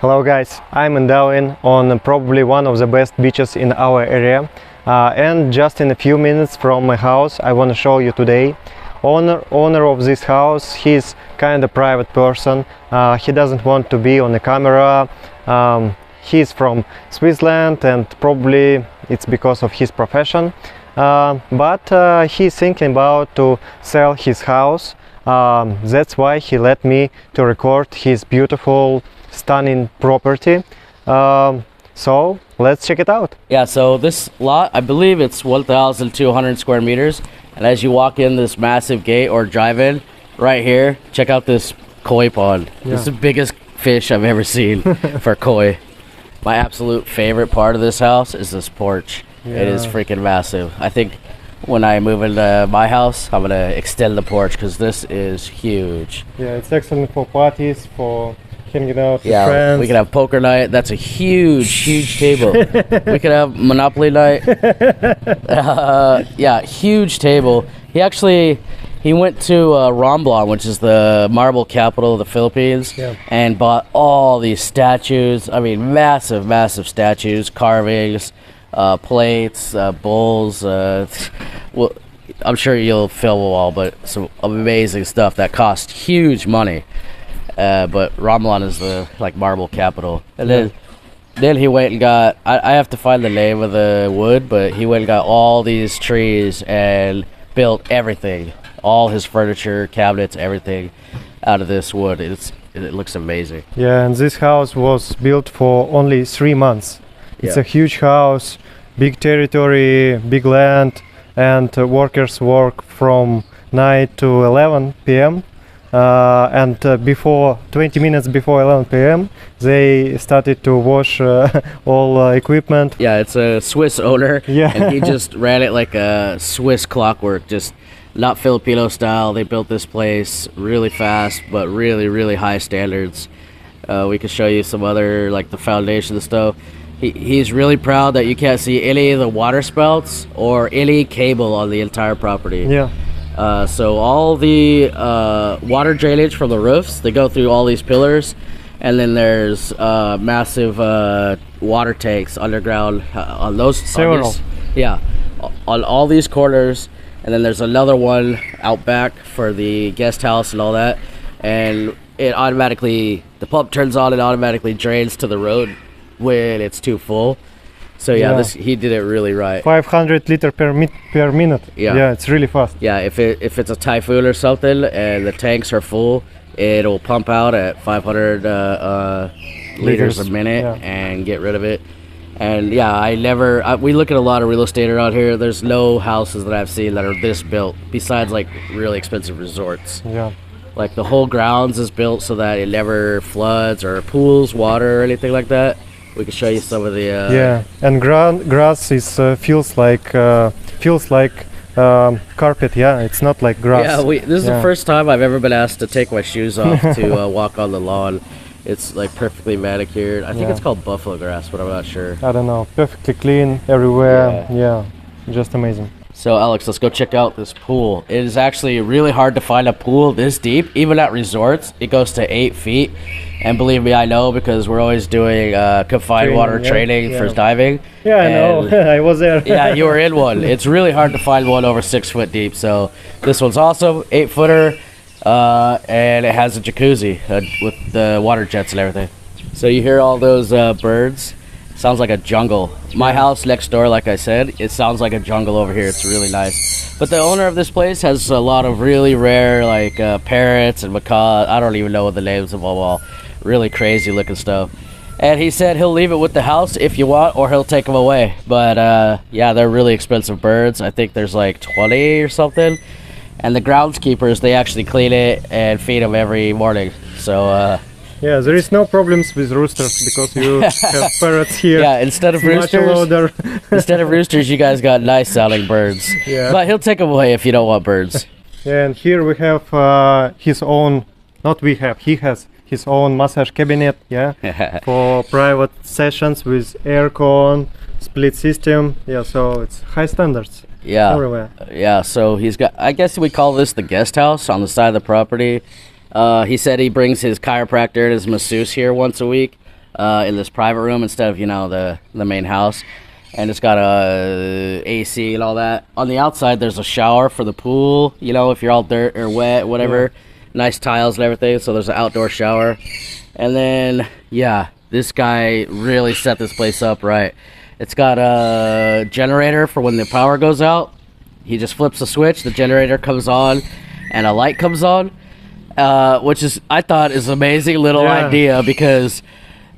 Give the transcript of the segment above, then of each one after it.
Hello guys, I'm in Dauin on probably one of the best beaches in our area, and just in a few minutes from my house I want to show you today. Owner of this house, he's kind of private person. He doesn't want to be on the camera. He's from Switzerland and probably it's because of his profession, but he's thinking about to sell his house. That's why he let me to record his beautiful, stunning property. So let's check it out. Yeah, so this lot, I believe it's 1,200 square meters. And as you walk in this massive gate or drive in, right here, check out this koi pond. Yeah. This is the biggest fish I've ever seen for koi. My absolute favorite part of this house is this porch. Yeah. It is freaking massive. I think when I move into my house, I'm gonna extend the porch because this is huge. Yeah, it's excellent for parties, for hanging out with friends. Yeah, we can have poker night. That's a huge table. We could have Monopoly night. Yeah, huge table. He went to Romblon, which is the marble capital of the Philippines, and bought all these statues. I mean, massive statues, carvings, plates, bowls. Well, I'm sure you'll film them all, but some amazing stuff that cost huge money. But Romblon is the marble capital, and then he went and got. I have to find the name of the wood, but he went and got all these trees and built everything, all his furniture, cabinets, everything out of this wood. It looks amazing. Yeah, and this house was built for only 3 months. It's a huge house, big territory, big land, and workers work from 9 to 11 p.m. And before 20 minutes before 11 p.m. they started to wash all equipment. Yeah, it's a Swiss owner. Yeah. And he just ran it like a Swiss clockwork, just not Filipino style. They built this place really fast, but really high standards. We could show you some other, like the foundation and stuff. He's really proud that you can't see any of the water spouts or any cable on the entire property. Yeah. So all the water drainage from the roofs, they go through all these pillars, and then there's massive water tanks underground on those. Several. On all these corners, and then there's another one out back for the guest house and all that, and it automatically, the pump turns on and automatically drains to the road when it's too full. So he did it really right. 500 liter per minute. Yeah, it's really fast. Yeah, if it's a typhoon or something and the tanks are full, it'll pump out at 500 liters a minute and get rid of it. And yeah, we look at a lot of real estate around here. There's no houses that I've seen that are this built, besides like really expensive resorts. Yeah. Like the whole grounds is built so that it never floods or pools water or anything like that. We can show you some of the and grass is feels like carpet. Yeah, it's not like grass. Yeah, this is the first time I've ever been asked to take my shoes off to walk on the lawn. It's like perfectly manicured. I think it's called buffalo grass, but I'm not sure. I don't know. Perfectly clean everywhere. Yeah, just amazing. So Alex, let's go check out this pool. It is actually really hard to find a pool this deep, even at resorts. It goes to 8 feet. And believe me, I know, because we're always doing confined water training for diving. Yeah, I know. I was there. Yeah, you were in one. It's really hard to find one over 6 foot deep. So this one's awesome, 8-footer, and it has a jacuzzi with the water jets and everything. So you hear all those birds? Sounds like a jungle. My house next door, like I said, it sounds like a jungle over here. It's really nice. But the owner of this place has a lot of really rare, like parrots and macaws. I don't even know what the names of them all. Really crazy looking stuff. And he said he'll leave it with the house if you want, or he'll take them away. But yeah, they're really expensive birds. I think there's like 20 or something. And the groundskeepers, they actually clean it and feed them every morning. So yeah, there is no problems with roosters because you have parrots here. Yeah, instead of roosters, you guys got nice sounding birds. Yeah. But he'll take them away if you don't want birds. And here we have his own, he has his own massage cabinet, for private sessions with aircon, split system. Yeah, so it's high standards. Everywhere. Yeah, so he's got, I guess we call this the guest house on the side of the property. He said he brings his chiropractor and his masseuse here once a week. in this private room instead of the main house. And it's got a AC and all that. On the outside, there's a shower for the pool. If you're all dirt or wet, whatever. Nice tiles and everything. So there's an outdoor shower. And then, yeah, this guy really set this place up right. It's got a generator for when the power goes out. He just flips the switch, the generator comes on, and a light comes on, which I thought is an amazing little idea because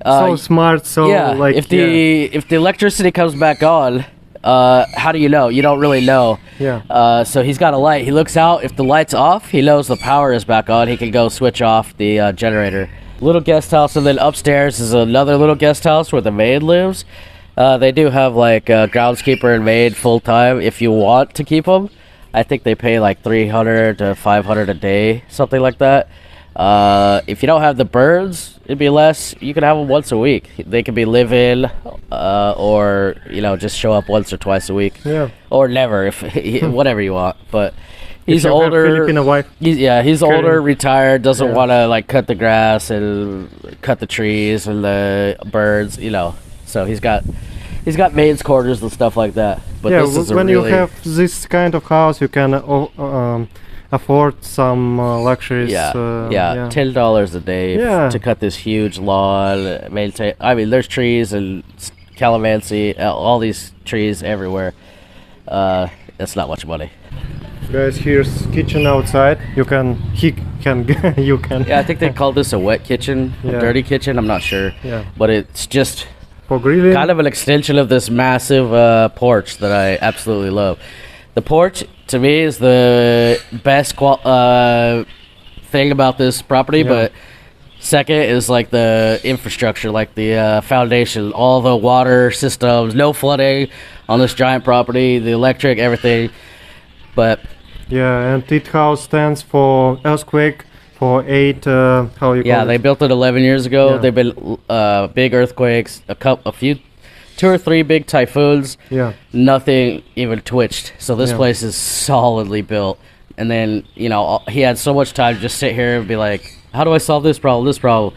so smart. So if the electricity comes back on, how do you know? You don't really know. So he's got a light. He looks out. If the light's off, he knows the power is back on. He can go switch off the generator. Little guest house, and then upstairs is another little guest house where the maid lives. They do have like a groundskeeper and maid full time if you want to keep them. I think they pay like $300 to $500 a day, something like that. If you don't have the birds, it'd be less. You can have them once a week. They could be live-in, or just show up once or twice a week, or never, if whatever you want. But he's older. Filipino wife. He's older, retired, doesn't want to like cut the grass and cut the trees and the birds, So he's got maids' quarters and stuff like that. But this is when you have this kind of house, you can afford some luxuries. $10 a day to cut this huge lawn. Maintain. I mean, there's trees and calamansi, all these trees everywhere. That's not much money. Guys, here's kitchen outside. You can. Yeah, I think they call this a wet kitchen, a dirty kitchen. I'm not sure. But it's just for grilling. Kind of an extension of this massive porch that I absolutely love. The porch, to me, is the best thing about this property, but second is like the infrastructure, like the foundation, all the water systems, no flooding on this giant property, the electric, everything. But and it house stands for earthquake. For 8, how you call it? They built it 11 years ago. They've been big earthquakes, a few, 2 or 3 big typhoons. Nothing even twitched. So this place is solidly built. And then he had so much time to just sit here and be like, how do I solve this problem? This problem,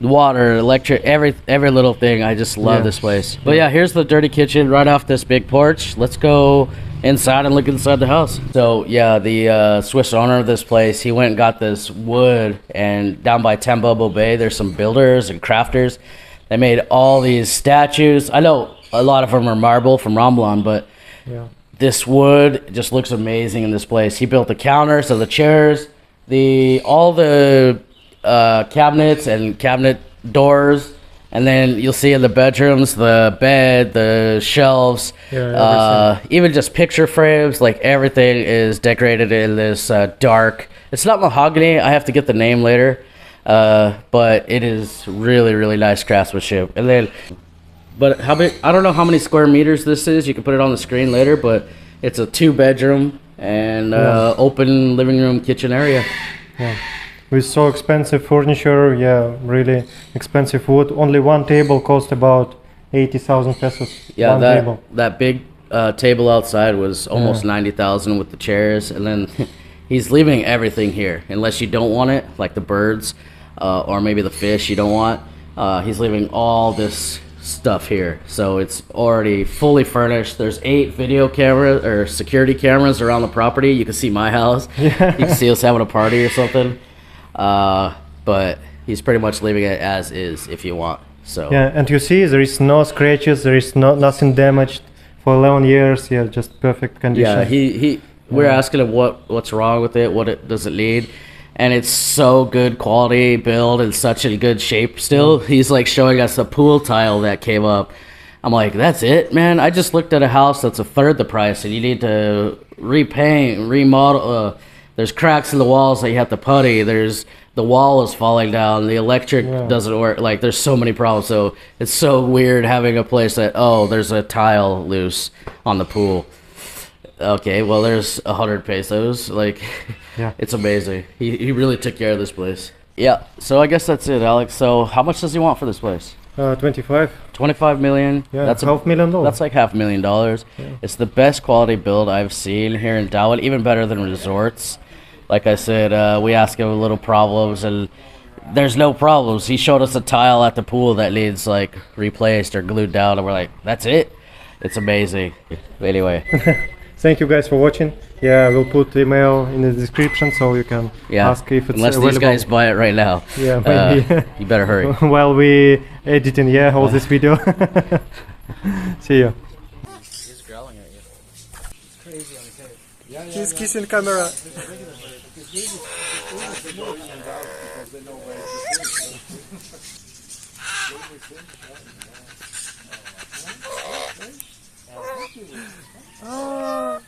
water, electric, every little thing. I just love this place. But here's the dirty kitchen right off this big porch. Let's go inside and look inside the house. So the Swiss owner of this place, he went and got this wood, and down by Tambobo Bay there's some builders and crafters. They made all these statues. I know a lot of them are marble from Romblon, but this wood just looks amazing in this place. He built the counters, so the chairs, all the cabinets and cabinet doors. And then you'll see in the bedrooms, the bed, the shelves, even just picture frames, like everything is decorated in this dark. It's not mahogany. I have to get the name later. But it is really, really nice craftsmanship. And then, but how big? I don't know how many square meters this is. You can put it on the screen later, but it's a 2-bedroom and open living room, kitchen area. With so expensive furniture, really expensive wood. Only one table cost about 80,000 pesos. That big table outside was almost 90,000 with the chairs, and then he's leaving everything here unless you don't want it, like the birds or maybe the fish you don't want. He's leaving all this stuff here, so it's already fully furnished. There's 8 video cameras or security cameras around the property. You can see my house. You can see us having a party or something. But he's pretty much leaving it as is if you want. So and you see there is no scratches, there is nothing damaged for 11 years. Just perfect condition. We're asking him what's wrong with it, does it need, and it's so good quality build and such in good shape still. He's like showing us a pool tile that came up. I'm like, that's it, man. I just looked at a house that's a third the price, and you need to repaint, remodel. There's cracks in the walls that you have to putty. The wall is falling down. The electric doesn't work. Like, there's so many problems. So it's so weird having a place that, there's a tile loose on the pool. Okay, well, there's 100 pesos. Like, it's amazing. He really took care of this place. Yeah, so I guess that's it, Alex. So how much does he want for this place? 25 million. That's $500,000. That's like $500,000. It's the best quality build I've seen here in Dauin, even better than resorts. Like I said, we ask him little problems, and there's no problems. He showed us a tile at the pool that needs like replaced or glued down, and we're like, that's it. It's amazing. Anyway, Thank you guys for watching. Yeah, we'll put email in the description so you can yeah. ask if it's Unless available. these guys buy it right now. Yeah, maybe. You better hurry. While we editing, yeah, all this video. See you. He's growling at you. It's crazy on the tape. He's kissing camera. Oh.